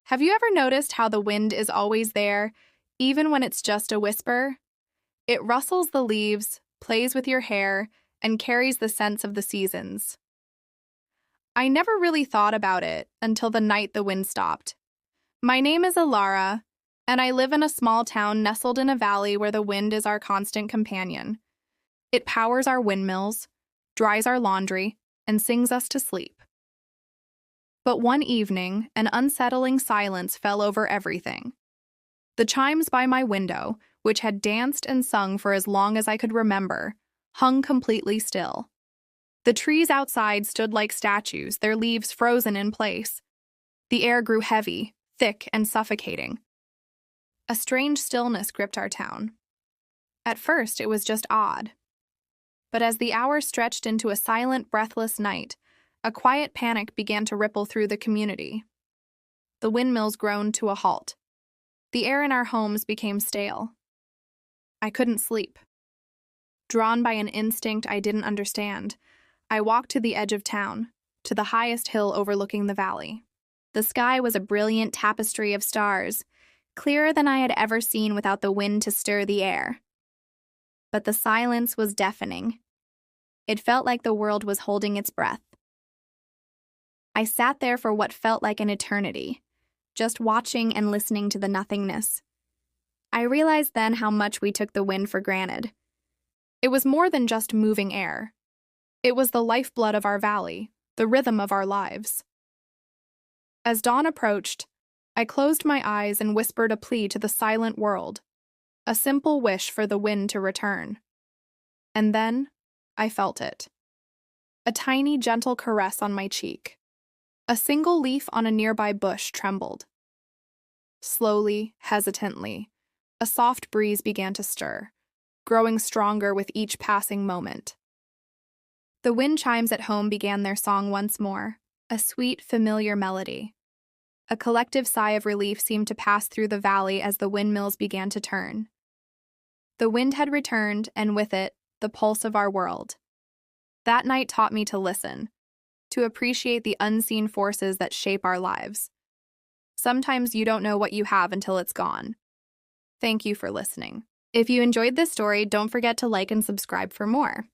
Have you ever noticed how the wind is always there, even when it's just a whisper? It rustles the leaves, plays with your hair, and carries the sense of the seasons. I never really thought about it until the night the wind stopped. My name is Alara, and I live in a small town nestled in a valley where the wind is our constant companion. It powers our windmills, dries our laundry, and sings us to sleep. But one evening, an unsettling silence fell over everything. The chimes by my window, which had danced and sung for as long as I could remember, hung completely still. The trees outside stood like statues, their leaves frozen in place. The air grew heavy, thick, and suffocating. A strange stillness gripped our town. At first, it was just odd. But as the hours stretched into a silent, breathless night, a quiet panic began to ripple through the community. The windmills groaned to a halt. The air in our homes became stale. I couldn't sleep. Drawn by an instinct I didn't understand, I walked to the edge of town, to the highest hill overlooking the valley. The sky was a brilliant tapestry of stars, clearer than I had ever seen without the wind to stir the air. But the silence was deafening. It felt like the world was holding its breath. I sat there for what felt like an eternity, just watching and listening to the nothingness. I realized then how much we took the wind for granted. It was more than just moving air. It was the lifeblood of our valley, the rhythm of our lives. As dawn approached, I closed my eyes and whispered a plea to the silent world, a simple wish for the wind to return. And then, I felt it. A tiny, gentle caress on my cheek. A single leaf on a nearby bush trembled. Slowly, hesitantly, a soft breeze began to stir, growing stronger with each passing moment. The wind chimes at home began their song once more, a sweet, familiar melody. A collective sigh of relief seemed to pass through the valley as the windmills began to turn. The wind had returned, and with it, the pulse of our world. That night taught me to listen, to appreciate the unseen forces that shape our lives. Sometimes you don't know what you have until it's gone. Thank you for listening. If you enjoyed this story, don't forget to like and subscribe for more.